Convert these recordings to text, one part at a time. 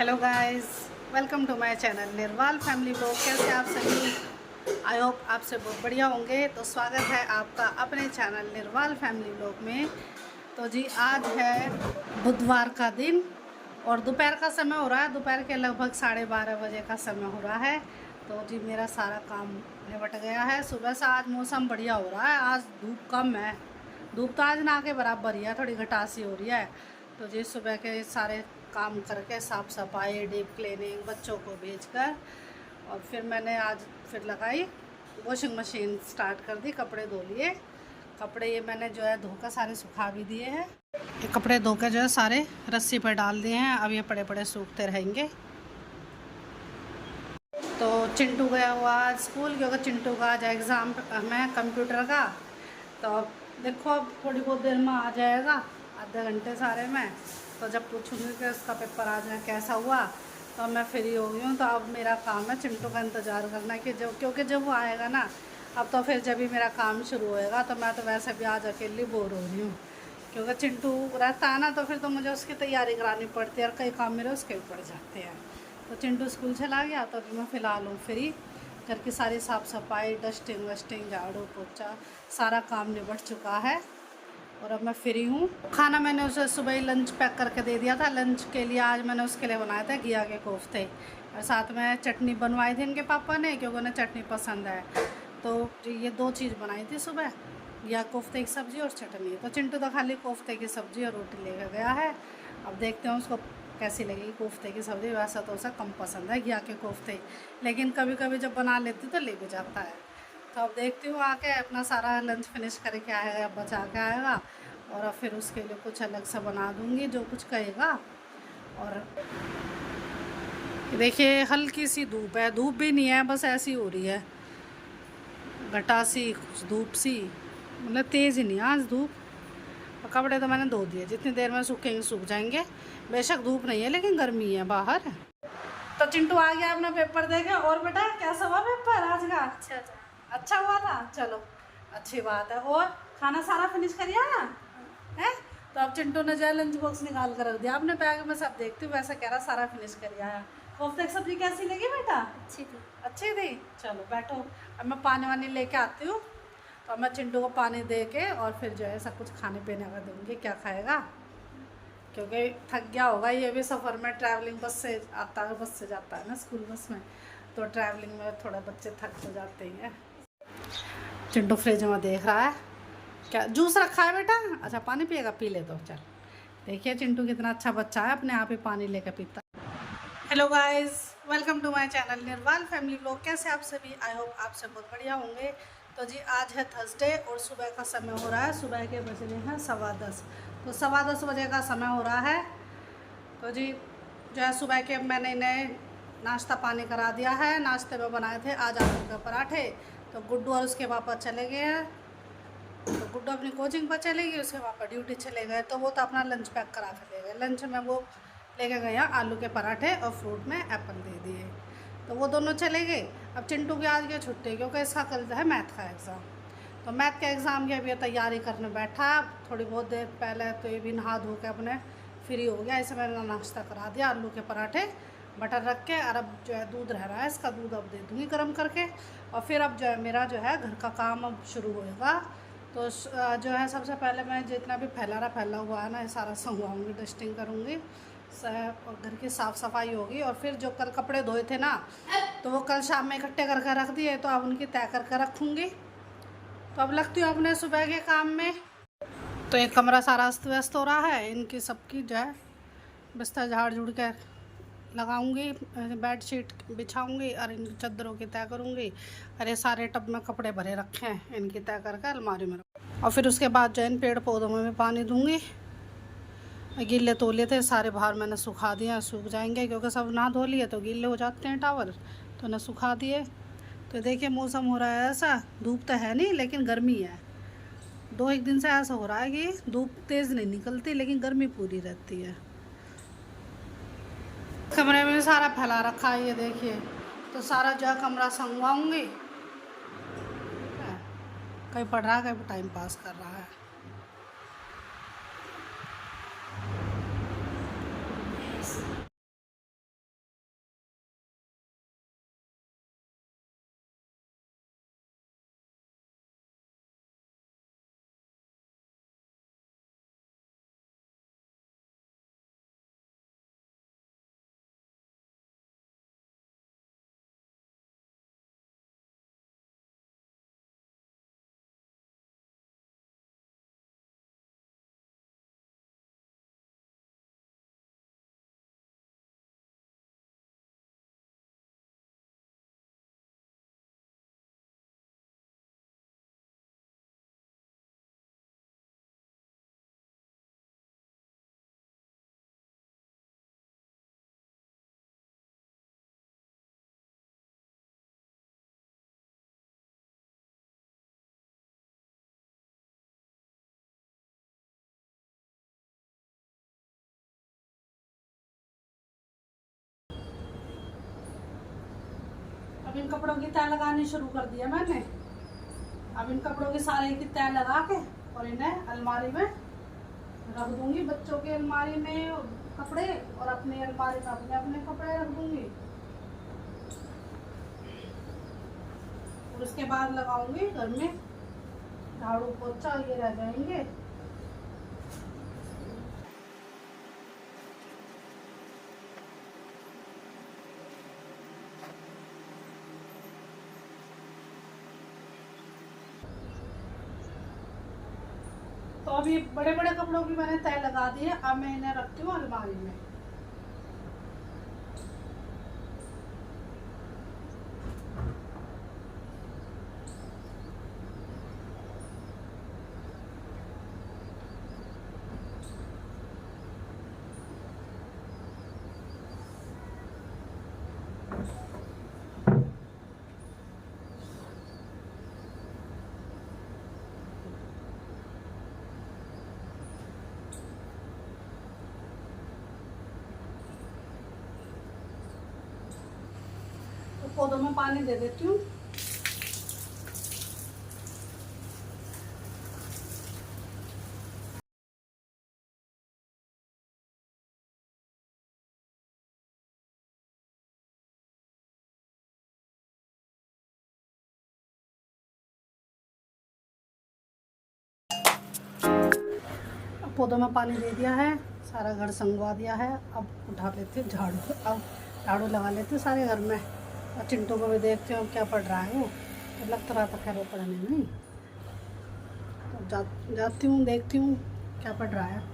Hello guys, welcome to my channel Nirwal family blog. कैसे आप सभी? आई होप आप सब बहुत बढ़िया होंगे। तो स्वागत है आपका अपने चैनल निर्वाल फैमिली ब्लॉग में। तो जी आज है बुधवार का दिन और दोपहर का समय हो रहा है। दोपहर के लगभग 12:30 बजे का समय हो रहा है। तो जी मेरा सारा काम निपट गया है। सुबह से आज मौसम बढ़िया हो रहा है। आज धूप कम है, धूप तो आज ना के बराबर ही है, थोड़ी घटासी हो रही है। तो जी सुबह के सारे काम करके साफ़ सफाई, डीप क्लीनिंग, बच्चों को भेजकर और फिर मैंने आज फिर लगाई वॉशिंग मशीन, स्टार्ट कर दी। कपड़े धो लिए। कपड़े ये मैंने जो है धोकर सारे सुखा भी दिए हैं। ये कपड़े धोकर जो है सारे रस्सी पर डाल दिए हैं। अब ये पड़े पड़े सूखते रहेंगे। तो चिंटू गया हुआ आज स्कूल, क्योंकि चिंटू का आज एग्ज़ाम है कंप्यूटर का। तो देखो अब थोड़ी बहुत देर में आ जाएगा, आधे घंटे सारे में। तो जब पूछूंगी कि उसका पेपर आज में कैसा हुआ तो मैं फ्री हो गई हूँ। तो अब मेरा काम है चिंटू का इंतज़ार करना कि क्योंकि जब वो आएगा ना, अब तो फिर जब भी मेरा काम शुरू होएगा। तो मैं तो वैसे भी आज अकेली बोर हो रही हूँ, क्योंकि चिंटू रहता है ना, तो फिर तो मुझे उसकी तैयारी करानी पड़ती है और कई काम मेरे उसके भी पड़ जाते हैं। तो चिंटू स्कूल चला गया तो अभी मैं फ़िलहाल हूँ फ्री। घर की सारी साफ़ सफाई, डस्टिंग वस्टिंग, झाड़ू पोछा सारा काम निपट चुका है और अब मैं फ्री हूँ। खाना मैंने उसे सुबह ही लंच पैक करके दे दिया था। लंच के लिए आज मैंने उसके लिए बनाए थे घिया के कोफ्ते और साथ में चटनी बनवाई थी इनके पापा ने, क्योंकि उन्हें चटनी पसंद है। तो ये दो चीज़ बनाई थी सुबह, घिया कोफ्ते की सब्ज़ी और चटनी। तो चिंटू तो खाली कोफ्ते की सब्ज़ी और रोटी लेकर गया है। अब देखते हैं उसको कैसी लगेगी कोफ्ते की सब्ज़ी। वैसा तो उसे कम पसंद है घिया के कोफ्ते, लेकिन कभी कभी जब बना लेती तो ले भी जाता है। तो अब देखती हूँ आके अपना सारा लंच फिनिश करके आएगा, बचा के आएगा और अब फिर उसके लिए कुछ अलग सा बना दूँगी जो कुछ कहेगा। और देखिए हल्की सी धूप है, धूप भी नहीं है, बस ऐसी हो रही है घटा सी, कुछ धूप सी, मतलब तेज़ ही नहीं है आज धूप। और कपड़े तो मैंने धो दिए, जितनी देर में सूखेंगे सूख जाएंगे। बेशक धूप नहीं है लेकिन गर्मी है बाहर। तो चिंटू आ गया अपना पेपर देके। और बेटा कैसा हुआ पेपर आज का? अच्छा हुआ था, चलो अच्छी बात है। और खाना सारा फिनिश कर लिया है? तो अब चिंटू ने जो है लंच बॉक्स निकाल कर रख दिया अपने बैग में। सब देखती हूँ, वैसे कह रहा सारा फिनिश कर लिया है। कोफ्ते की सब्जी कैसी लगी बेटा? अच्छी थी। अच्छी थी, चलो बैठो। अब मैं पानी वानी लेके आती हूँ। तो मैं चिंटू को पानी दे के और फिर जो है सब कुछ खाने पीने का दूँगी, क्या खाएगा, क्योंकि थक गया होगा ये भी सफ़र में। ट्रैवलिंग बस से आता है, बस से जाता है ना स्कूल बस में, तो ट्रैवलिंग में थोड़ा बच्चे थक तो जाते ही हैं। चिंटू फ्रिज में देख रहा है क्या जूस रखा है बेटा। अच्छा पानी पिएगा, पी ले दो चल। देखिए चिंटू कितना अच्छा बच्चा है, अपने आप ही पानी लेकर पीता। Hello guys, welcome to my channel Nirwal family blog. कैसे आप सभी? आई होप आप सब बहुत बढ़िया होंगे। तो जी आज है थर्सडे और सुबह का समय हो रहा है, सुबह के बज रहे हैं 10:15। तो 10:15 बजे का समय हो रहा है। तो जी जो है सुबह के मैंने इन्हें नाश्ता पानी करा दिया है। नाश्ते में बनाए थे आज आलू के पराठे। तो गुड्डू और उसके पापा चले गए हैं, तो गुड्डू अपनी कोचिंग पर चले गई, उसके पापा ड्यूटी चले गए। तो वो तो अपना लंच पैक करा के ले गए। लंच में वो लेके गए आलू के पराठे और फ्रूट में एप्पल दे दिए। तो वो दोनों चले गए। अब चिंटू की आज की छुट्टी, क्योंकि इसका कल है मैथ का एग्ज़ाम। तो मैथ के एग्ज़ाम की अभी तैयारी करने बैठा। थोड़ी बहुत देर पहले तो ये भी नहा धो के अपने फ्री हो गया। इसे मैंने नाश्ता करा दिया, आलू के पराठे बटर रख के। और अब जो है दूध रह रहा है, इसका दूध अब दे दूँगी गर्म करके। और फिर अब जो है मेरा जो है घर का काम अब शुरू होएगा। तो जो है सबसे पहले मैं जितना भी फैला हुआ है ना, ये सारा संगवाऊँगी, डस्टिंग करूँगी और घर की साफ़ सफाई होगी। और फिर जो कल कपड़े धोए थे ना, तो वो कल शाम में इकट्ठे करके रख दिए, तो अब उनकी तय करके रखूँगी। तो अब लगती हूँ अपने सुबह के काम में। तो एक कमरा सारा अस्त व्यस्त हो रहा है, इनकी सबकी जो है बिस्तर झाड़ झुड़ के लगाऊंगी, बेडशीट बिछाऊंगी और इन चादरों की तय करूंगी। और ये सारे टब में कपड़े भरे रखे हैं, इनकी तय करके अलमारी में रख। और फिर उसके बाद जो इन पेड़ पौधों में भी पानी दूंगी। गीले तौलिए थे सारे बाहर मैंने सुखा दिए, सूख जाएंगे, क्योंकि सब ना धो लिए तो गीले हो जाते हैं टावल, तो ना सुखा दिए। तो देखिए मौसम हो रहा है ऐसा, धूप तो है नहीं लेकिन गर्मी है। 2-1 दिन से ऐसा हो रहा है कि धूप तेज़ नहीं निकलती लेकिन गर्मी पूरी रहती है। कमरे में सारा फैला रखा है ये देखिए। तो सारा जो है कमरा संगवाऊंगी। कहीं पढ़ रहा है, कहीं टाइम पास कर रहा है। अब इन कपड़ों की तय लगानी शुरू कर दिया मैंने। अब इन कपड़ों की सारे की तय लगा के और इन्हें अलमारी में रख दूंगी। बच्चों के अलमारी में कपड़े और अपने अलमारी में अपने अपने कपड़े रख दूंगी। और उसके बाद लगाऊंगी घर में झाड़ू पोछा, ये रह जाएंगे। तो अभी बड़े बड़े कपड़ों की मैंने तय लगा दी है। अब मैं इन्हें रखती हूँ अलमारी में। तो पौधों में पानी दे देती हूँ। पौधों में पानी दे दिया है, सारा घर संगवा दिया है। अब उठा लेती हूँ झाड़ू। अब झाड़ू लगा लेती हूँ सारे घर में। और चिंटू को भी देखती हूँ क्या पढ़ रहा है वो। तो लग तो रहा था खैर वो पढ़ने नहीं। तो जाती हूँ, देखती हूँ क्या पढ़ रहा है।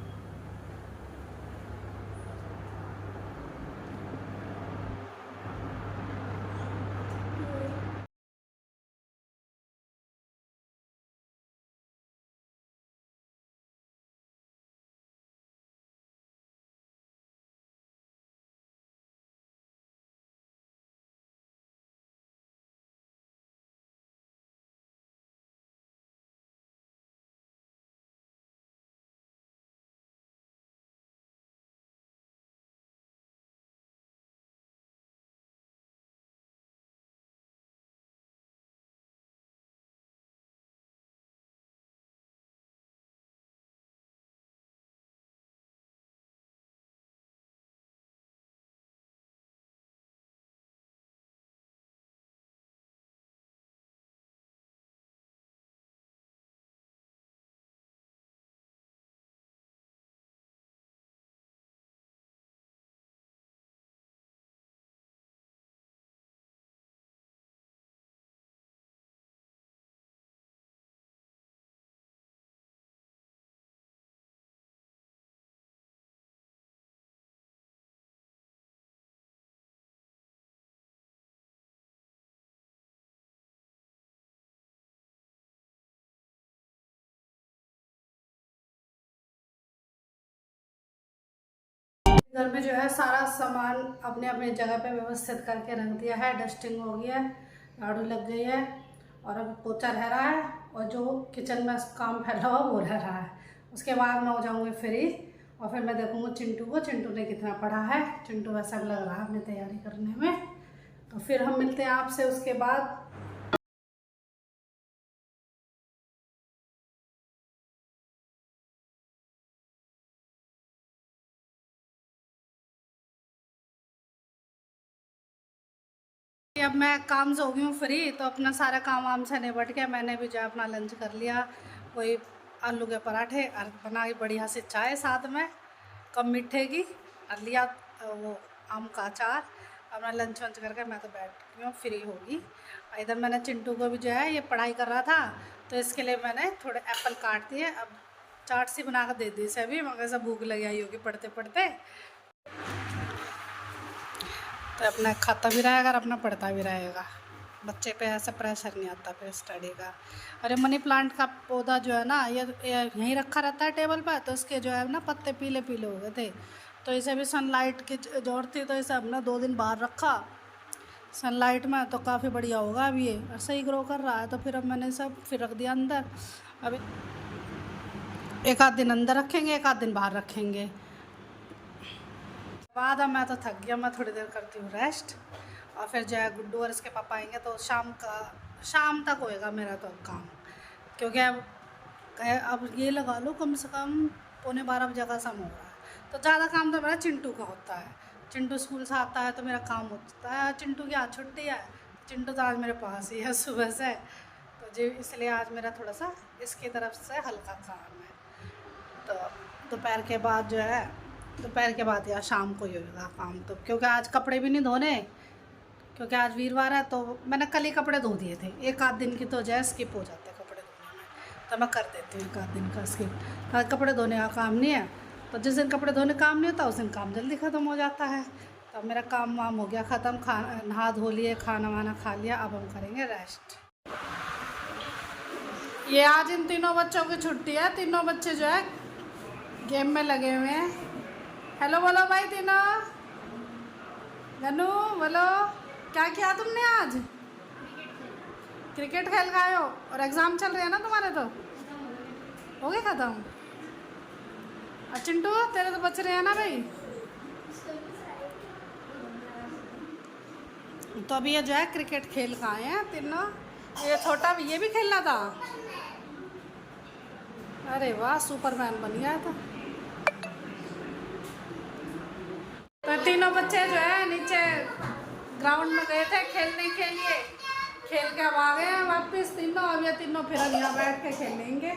घर में जो है सारा सामान अपने अपने जगह पे व्यवस्थित करके रख दिया है। डस्टिंग हो गया है, झाड़ू लग गई है और अब पोछा रह रहा है। और जो किचन में काम फैला हुआ वो रह रहा है। उसके बाद मैं हो जाऊँगी फ्री और फिर मैं देखूँगी चिंटू को, चिंटू ने कितना पढ़ा है। चिंटू वैसा लग रहा है अपनी तैयारी करने में। तो फिर हम मिलते हैं आपसे उसके बाद। अब मैं काम से हो गई हूँ फ्री, तो अपना सारा काम वाम से निपट गया। मैंने भी जो अपना लंच कर लिया। वही आलू के पराठे और बनाई बढ़िया से चाय साथ में कम मीठे की, और लिया वो आम का अचार। अपना लंच वंच करके मैं तो बैठ गई हूँ, फ्री होगी। इधर मैंने चिंटू को भी जो है ये पढ़ाई कर रहा था, तो इसके लिए मैंने थोड़े एप्पल काट दिए। अब चाट सी बना कर दे दी इसे अभी, मगर से भूख लगी आई होगी पढ़ते पढ़ते। तो अपना खाता भी रहेगा और अपना पढ़ता भी रहेगा। बच्चे पे ऐसा प्रेशर नहीं आता फिर स्टडी का। अरे मनी प्लांट का पौधा जो है ना, ये यहीं रखा रहता है टेबल पर, तो इसके जो है ना पत्ते पीले पीले हो गए थे। तो इसे भी सनलाइट की ज़रूरत थी, तो इसे हमने 2 दिन बाहर रखा सनलाइट में, तो काफ़ी बढ़िया होगा अब ये और सही ग्रो कर रहा है। तो फिर अब मैंने सब फिर रख दिया अंदर। अभी 1 आध दिन अंदर रखेंगे, 1 आध दिन बाहर रखेंगे। बाद अब मैं तो थक गया, मैं थोड़ी देर करती हूँ रेस्ट और फिर जो है गुड्डू और इसके पापा आएंगे तो शाम तक होएगा मेरा तो काम, क्योंकि अब ये लगा लो कम से कम 11:15 बजे का समय हो रहा है। तो ज़्यादा काम तो मेरा चिंटू का होता है। चिंटू स्कूल से आता है तो मेरा काम होता है। चिंटू की आज छुट्टी है, चिंटू तो आज मेरे पास ही है सुबह से, तो जी इसलिए आज मेरा थोड़ा सा इसकी तरफ से हल्का काम है। तो दोपहर के बाद जो है, दोपहर के बाद या शाम को ही होगा काम, तो क्योंकि आज कपड़े भी नहीं धोने, क्योंकि आज वीरवार है। तो मैंने कल ही कपड़े धो दिए थे, एक आध दिन की तो जो है स्किप हो जाते हैं कपड़े धोने में, तो मैं कर देती हूँ एक आध दिन का स्किप। आज कपड़े धोने का काम नहीं है, तो जिस दिन कपड़े धोने काम नहीं होता उस दिन काम जल्दी ख़त्म हो जाता है। तो मेरा काम वाम हो गया ख़त्म, नहा धो लिए, खाना वाना खा लिया, अब हम करेंगे रेस्ट। ये आज इन तीनों बच्चों की छुट्टी है, तीनों बच्चे जो है गेम में लगे हुए हैं। हेलो बोलो भाई तीनों, गनू बोलो क्या किया तुमने आज? क्रिकेट खेल गए हो, और एग्ज़ाम चल रहे हैं ना तुम्हारे, तो हो गए ख़त्म। चिंटू तेरे तो बच रहे हैं ना भाई। तो अभी ये जो है क्रिकेट खेल का आए हैं तीनों। ये छोटा भी, ये भी खेलना था। अरे वाह सुपरमैन बन गया था। तो तीनों बच्चे जो है नीचे ग्राउंड में गए थे खेलने के लिए, खेल के अब आ गए हैं वापस तीनों। अब ये तीनों फिर यहाँ बैठ के खेलेंगे।